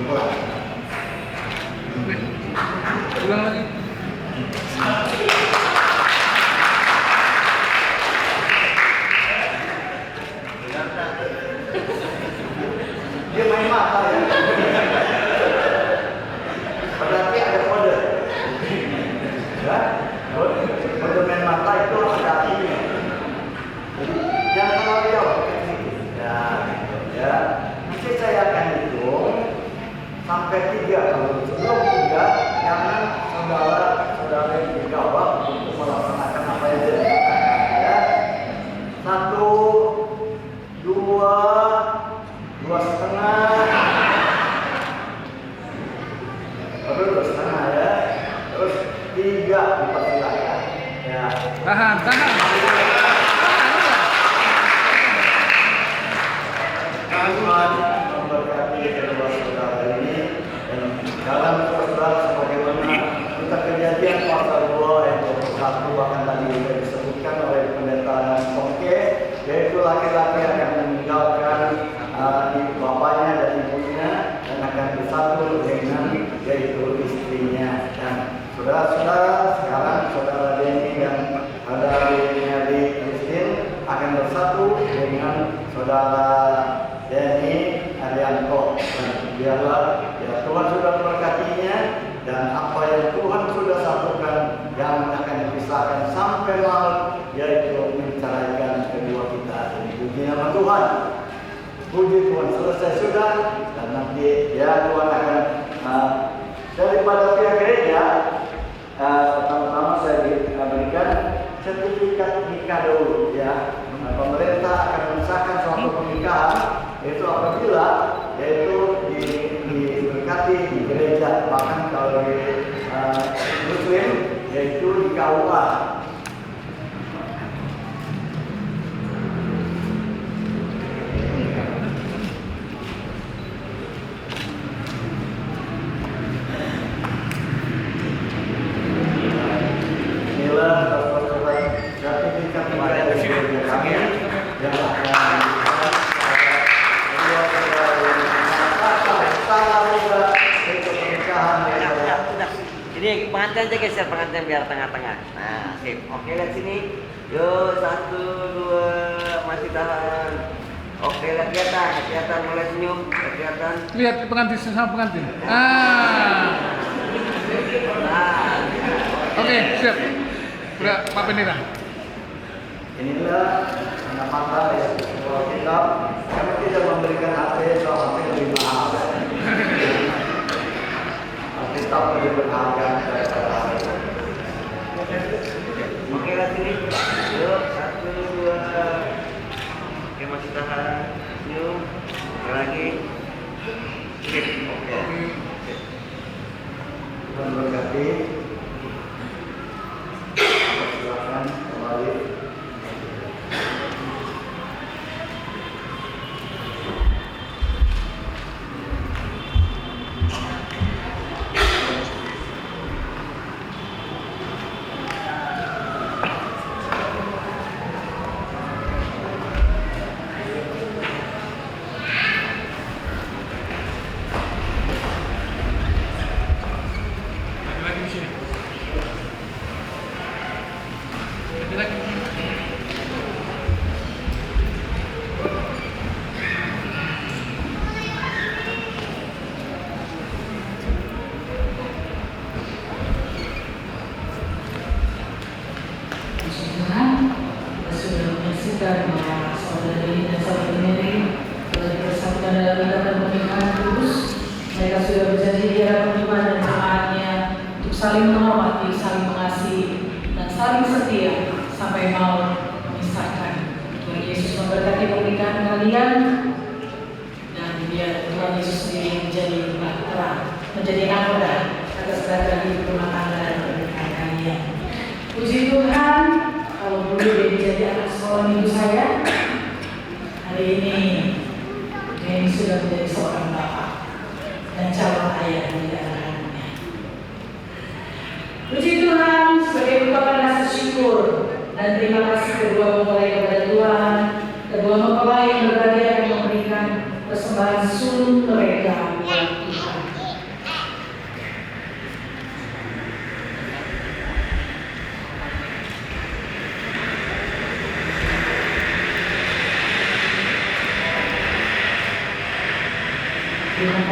kesimpulan. Ulang lagi. Dia main mata ya. Berarti ada kode. Ya, kode main mata itu ada artinya. Jangan terlalu jauh. Ya, gitu, ya. Nanti saya akan hitung sampai 3. Kalau sebelum 3, jangan saudara yang dijawab untuk melaksanakan apa yang dilakukan. Ya. 1, 2, 2,5. Baru 2,5 ya. Terus 3 dipersilakan. Ya. Tahan. Tuhan memberkati kedua saudara ini dan dalam saudara sebagaimana kita kejadian pasal 2 ayat 21 bahkan tadi sudah disebutkan oleh pendeta Songke, yaitu laki-laki akan meninggalkan bapaknya dan ibunya dan akan bersatu dengan yaitu istrinya. Dan saudara-saudara sekarang saudara Denny dan saudara Mary Christine akan bersatu dengan saudara Denny Arianto, dan biarlah ya Tuhan sudah memberkatinya dan apa yang Tuhan sudah satukan yang akan dipisahkan sampai malam, yaitu menceraikan kedua kita. Puji nama Tuhan. Puji Tuhan, selesai sudah dan nanti ya Tuhan akan daripada pihak gereja pertama-tama saya berikan sertifikat nikah dulu ya. Pemerintah akan mensahkan suatu pernikahan yaitu apabila diberkati di gereja, bahkan kalau di Muslim yaitu di KUA. Inilah sertifikat nikah dari gereja kami yang akan Ini pengantin aja geser pengantin biar tengah-tengah. Nah, sip. Oke, lihat sini. Yuk, 1, 2, masih tahan. Oke, lihat kelihatan, mulai senyum, kelihatan. Lihat pengantin sama pengantin. Oke, siap. Udah, Pak Pendeta. Inilah anak mata ya, kalau kita kami tidak memberikan HP, soal HP lebih mahal. Alkitab lebih berharga daripada HP. Oke, lihat sini. Yuk, 1, 2. Oke, masih tahan. Senyum. Oke, lagi. Sip. Oke. Tuhan berkati. Silakan kembali. saling menghormati, saling mengasihi, dan saling setia sampai mau memisahkan. Tuhan Yesus memberkati pernikahan kalian, dan biar Tuhan Yesus sendiri menjadi bahtera, menjadi nakoda atas segala hidup rumah tangga dan pernikahan kalian. Puji Tuhan, kalau dulu dia jadi anak sekolah minggu saya, hari ini sudah menjadi seorang bapak dan calon ayah di anak-anaknya. Puji Tuhan, sebagai ungkapan rasa syukur dan terima kasih kedua mempelai kepada Tuhan, kedua mempelai yang berbahagia akan memberikan persembahan sulung mereka buat Tuhan.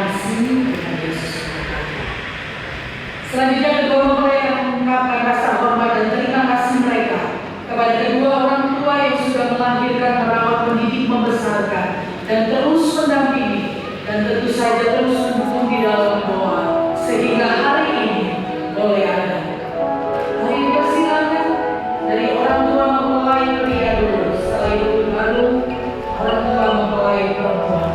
kasih Tuhan Yesus memberkati. Selanjutnya kedua mempelai akan mengungkapkan rasa hormat dan terima kasih mereka kepada kedua orang tua yang sudah melahirkan, merawat, mendidik, membesarkan, dan terus mendampingi, dan tentu saja terus mendukung di dalam doa sehingga hari ini boleh ada. Mari dipersilakan dari orang tua mempelai pria dulu, setelah itu baru orang tua mempelai perempuan.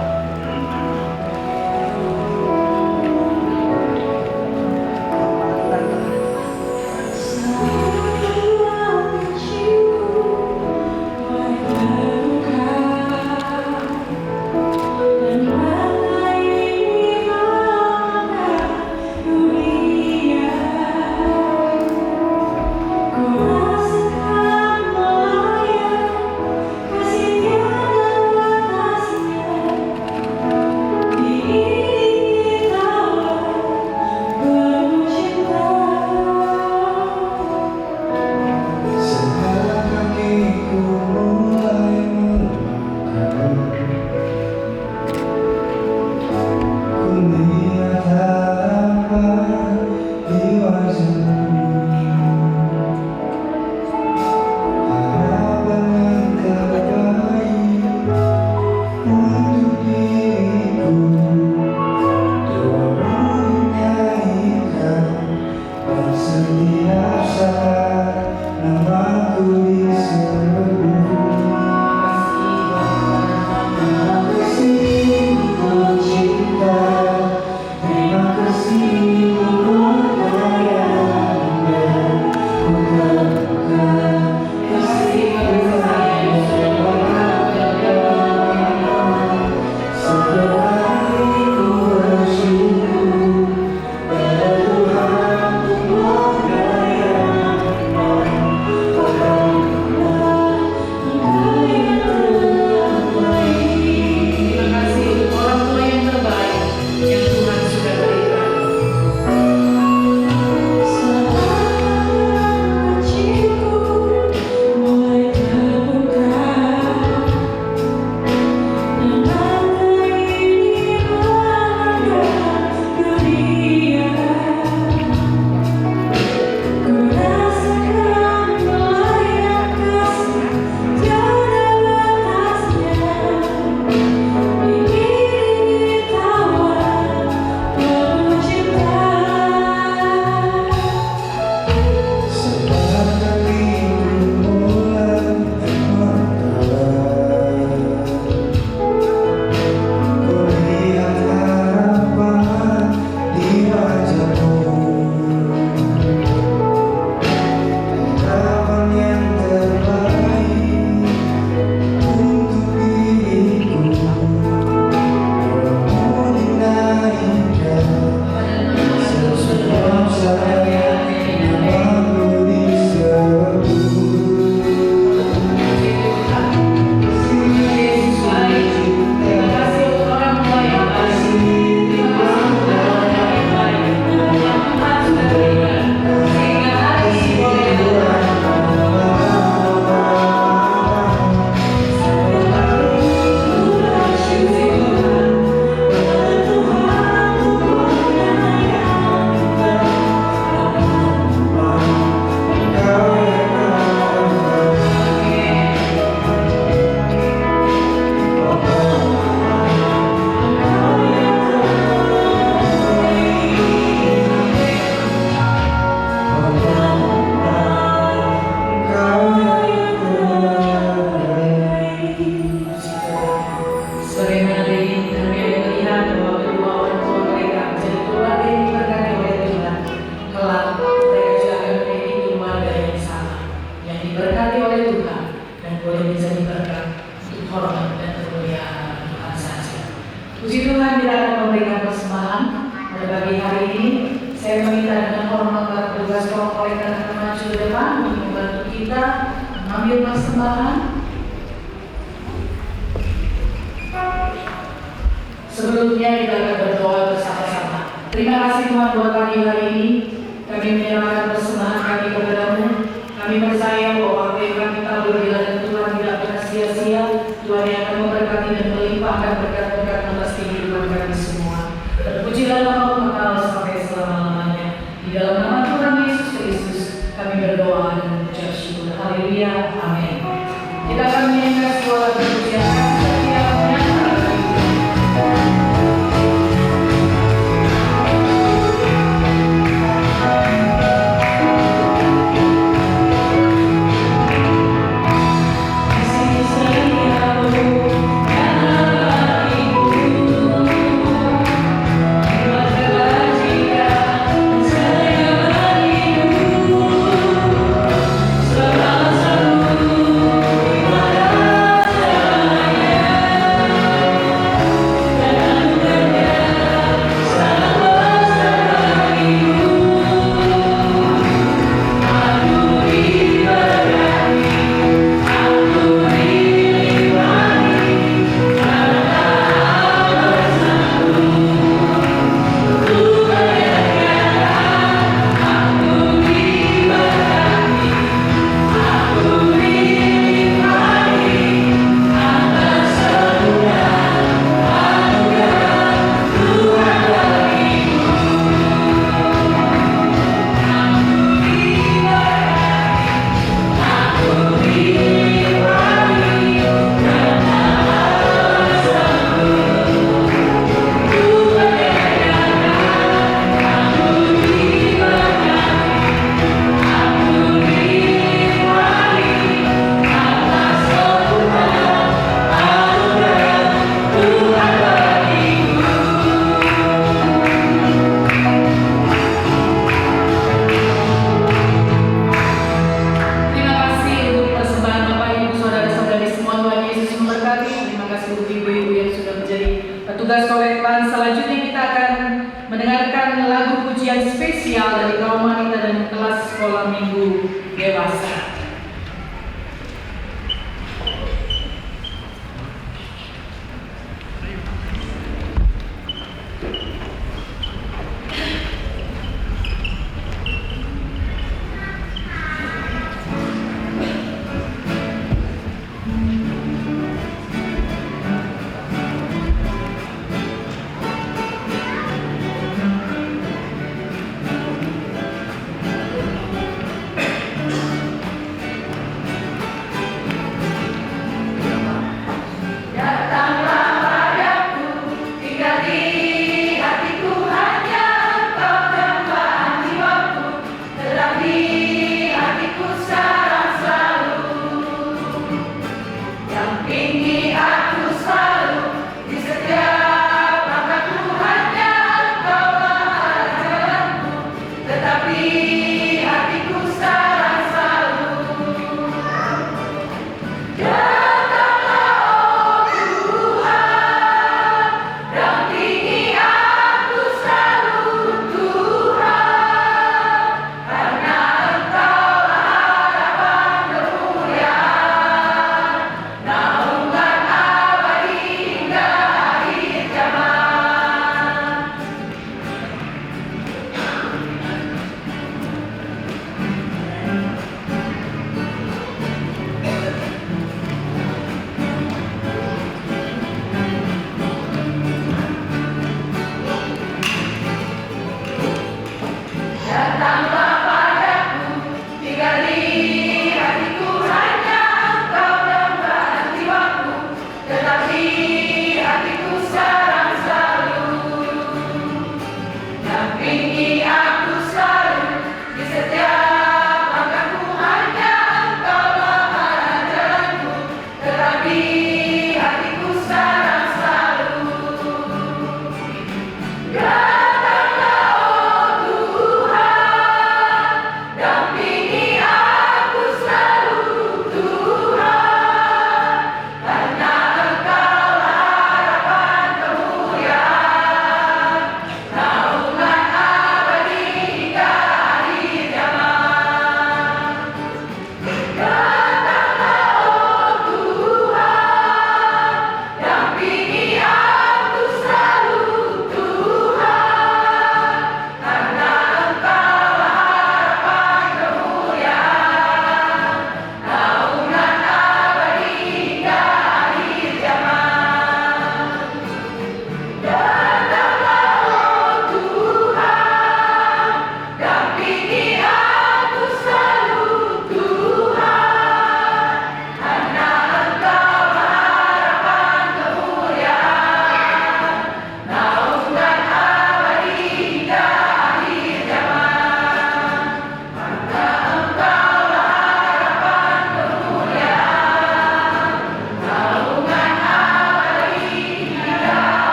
Puji Tuhan, kita akan memberikan persembahan pada pagi hari ini. Saya meminta dengan hormat para petugas kolektor akan maju ke depan untuk membantu kita mengambil persembahan. Sebelumnya kita akan berdoa bersama-sama. Terima kasih Tuhan buat pagi hari ini. Kami menyerahkan persembahan kami kepada-Mu. Kami percaya bahwa apa yang kami tabur di ladang Tuhan tidak pernah sia-sia. Tuhan yang akan memberkati dan melimpahkan berkat-berkat atas kehidupan kami semua. mendengarkan lagu pujian spesial dari kaum wanita dan kelas sekolah minggu dewasa.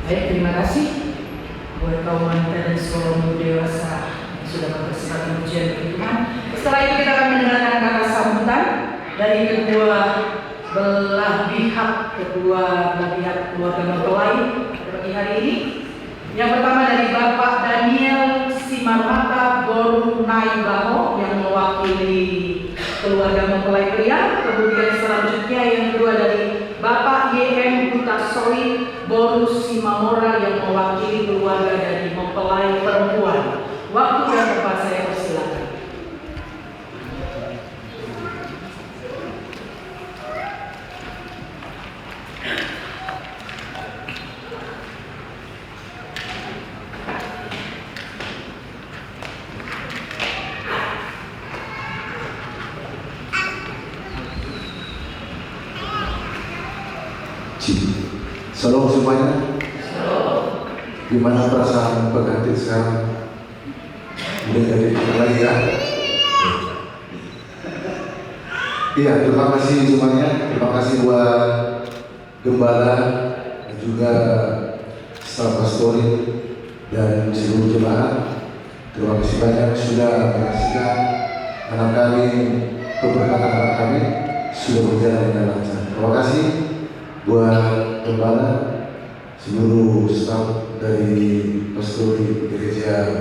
Baik, terima kasih buat kaum wanita dan sekolah minggu dewasa yang sudah mempersiapkan ujian Tuhan. Setelah itu kita akan mendengarkan kata sambutan dari kedua belah pihak keluarga mempelai pagi hari ini. Yang pertama dari Bapak Daniel Simarmata Borunaibaho yang mewakili keluarga mempelai pria. Kemudian selanjutnya yang kedua dari Bapak YM Hutasoi Boru Simamora yang mewakili keluarga dari mempelai perempuan. Waktu dan tempat saya persilakan. Shalom semuanya. Gimana perasaan pengantin sekarang? Udah jadi lagi ya? Iya, terima kasih semuanya. Terima kasih buat gembala dan juga staf pastorin dan seluruh jemaat. Terima kasih banyak sudah menyaksikan anak kami, keberkatan anak kami sudah berjalan dengan lancar. Terima kasih buat gembala, seluruh staf dari pastori gereja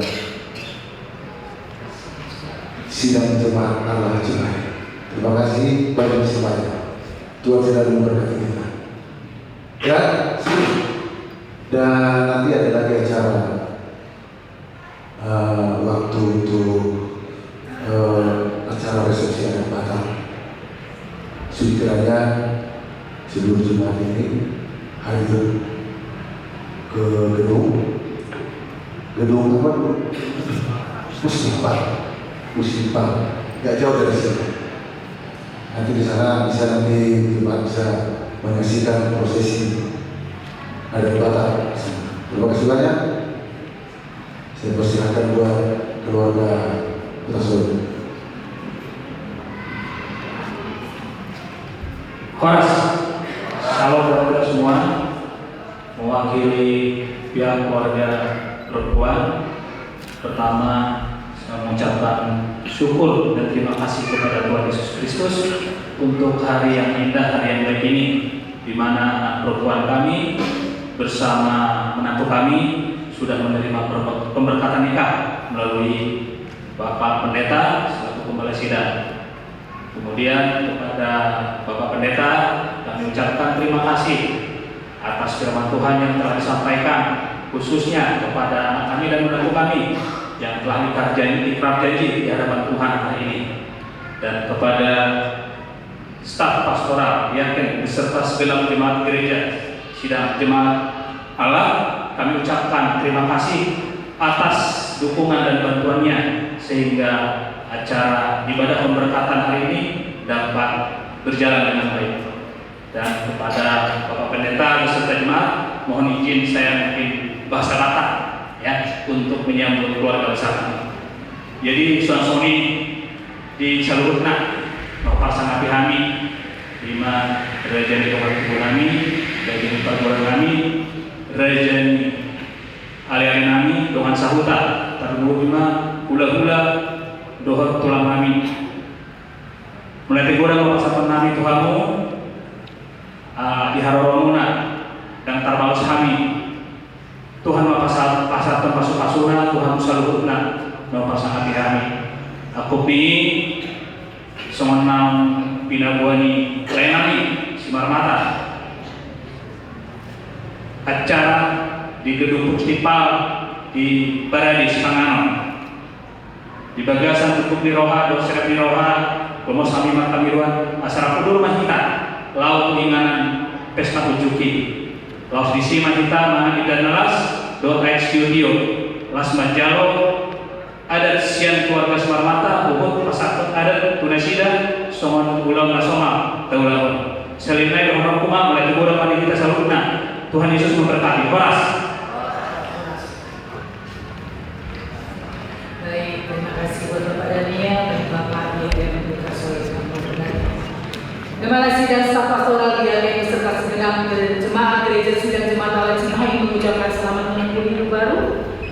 sidang jemaat Allah Jemaat. Terima kasih bagi semuanya. Tuhan selalu memberkati kita. Ya, dan nanti ada lagi acara waktu untuk acara resepsi anak Batam. Sekiranya seluruh jemaat ini hadir ke gedung apa? Muslimah, nggak jauh dari sini. Nanti di sana jemaat bisa menyaksikan prosesi adat Batak. Terima kasih banyak. Saya persilakan buat keluarga Rasul. Horas, salam buat kita semua. Mewakili pihak keluarga perempuan, pertama saya mengucapkan syukur dan terima kasih kepada Tuhan Yesus Kristus untuk hari yang indah, hari yang baik ini, di mana anak perempuan kami bersama menantu kami sudah menerima pemberkatan nikah melalui Bapak Pendeta selaku Gembala Sidang. Kemudian kepada Bapak Pendeta kami ucapkan terima kasih atas firman Tuhan yang telah disampaikan, khususnya kepada anak kami dan menantu kami yang telah ikrar janji di hadapan Tuhan hari ini, dan kepada staf pastoral, yakin beserta segenap jemaat gereja sidang jemaat Allah, kami ucapkan terima kasih atas dukungan dan bantuannya sehingga acara ibadah pemberkatan hari ini dapat berjalan dengan baik. Dan kepada Bapak Pendeta beserta jemaat, mohon izin saya mungkin bahasa Batak ya untuk menyambut keluarga besar kami. Jadi suami di Salurutna mau pasangan kami lima Rajani Kabupaten kami, Rajani Paguran kami, Rajani Ali-ali nami dengan sahuta taruh lima hula-hula dohor tulang kami. Mulai tegurang pasangan nami Tuhanmu di Haroromuna dan tarbalos kami. Tuhan mapasal pasar termasuk asuna Tuhan saluhutna mapasang hati kami. Aku pingin semenang pinabuani lenani Simarmata acara di gedung Pustipal di Paradis Panganon di bagasan tutup di Roha doserep di Roha Gomo sami matamiruan asara kudur mahita laut inganan pesta ujuki laos di sima kita mahan idan nalas .id studio las majalo adat sian keluarga Semarmata uhud pasakut adat tunasida songon ulang nasoma taulawan selinai dohor kuma mulai tegurang mani kita salutna. Tuhan Yesus memberkati. Horas. Baik, terima kasih buat Bapak Daniel dan Bapak Andi yang membuka sore sama berkati. Gembala Sidang Staf Pastoral yang beserta segenap jemaat gereja Sidang Jemaat Allah Cimahi mengucapkan selamat menempuh hidup baru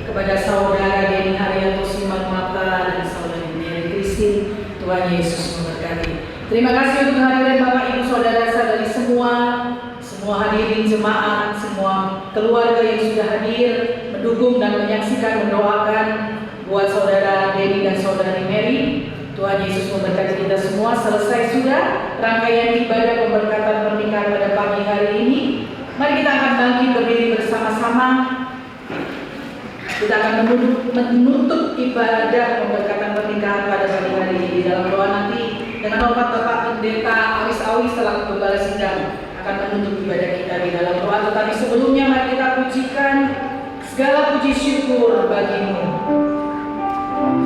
kepada saudara Denny Haryanto Simarmata dan saudara Mary Christine. Tuhan Yesus memberkati. Terima kasih untuk hadirin Bapak Ibu saudara-saudari semua hadirin jemaat, semua keluarga yang sudah hadir mendukung dan menyaksikan, mendoakan buat saudara Denny dan saudari Mary. Tuhan Yesus memberkati kita semua. Selesai sudah rangkaian ibadah pemberkatan pernikahan pada pagi hari ini. Mari kita akan bangkit berdiri bersama-sama. Kita akan menutup ibadah pemberkatan pernikahan pada pagi hari ini di dalam doa nanti dengan hormat Bapak Pendeta Awis selaku Gembala Sidang akan menutup ibadah kita di dalam doa. Tetapi sebelumnya mari kita pujikan segala puji syukur bagimu. Semua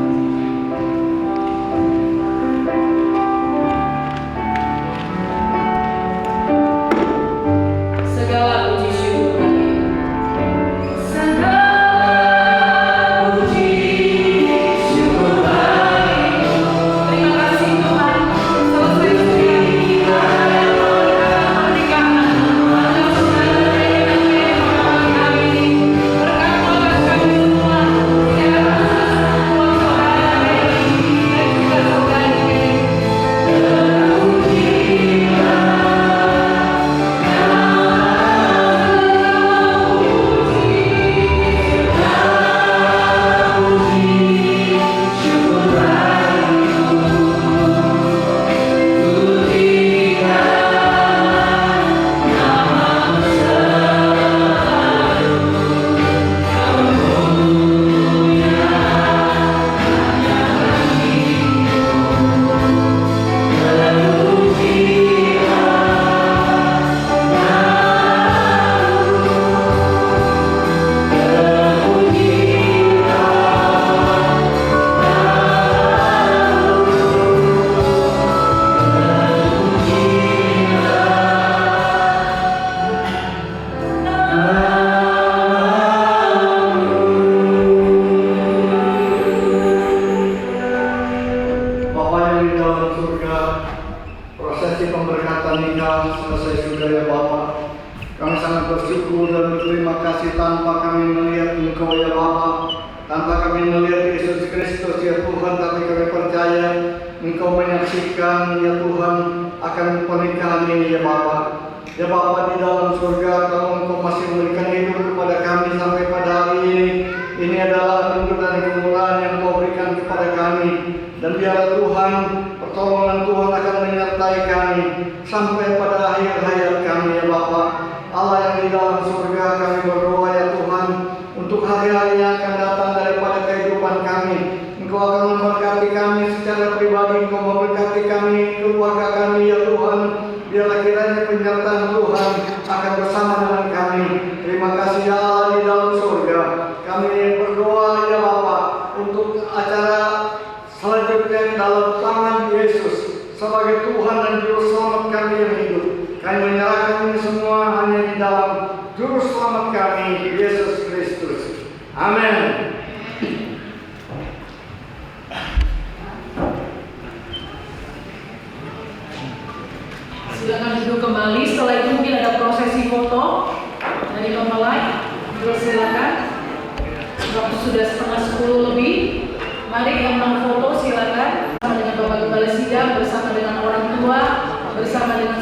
kasih tanpa kami melihat Engkau ya Bapa, tanpa kami melihat Yesus Kristus ya Tuhan, tapi kami percaya Engkau menyaksikan ya Tuhan akan pernikahan ini ya Bapa. Ya Bapa di dalam surga, kalau Engkau masih memberikan hidup kepada kami sampai pada hari ini adalah anugerah dan kemurahan yang Kau berikan kepada kami. Dan biarlah Tuhan, pertolongan Tuhan akan menyertai kami sampai pada akhir hayat kami ya Bapa. Allah yang di dalam surga, kami berdoa ya Tuhan untuk hari-hari yang akan datang daripada kehidupan kami. Engkau akan memberkati kami secara pribadi, Engkau memberkati kami, keluarga kami ya Tuhan. Biarlah kiranya penyertaan Tuhan akan bersama dengan kami. Terima kasih ya Allah di dalam surga. Kami berdoa ya Bapa untuk acara selanjutnya dalam tangan Yesus sebagai Tuhan dan Juru Selamat kami yang hidup. Kami menyerahkan ini semua hanya di dalam Juru Selamat kami, Yesus Kristus. Amin. Silakan duduk kembali. Setelah itu mungkin ada prosesi foto dari mempelai. Silakan. Waktu sudah 9:30 lebih. Mari yang mau foto silakan bersama dengan Bapak Gembala Sidang, bersama dengan orang tua, bersama dengan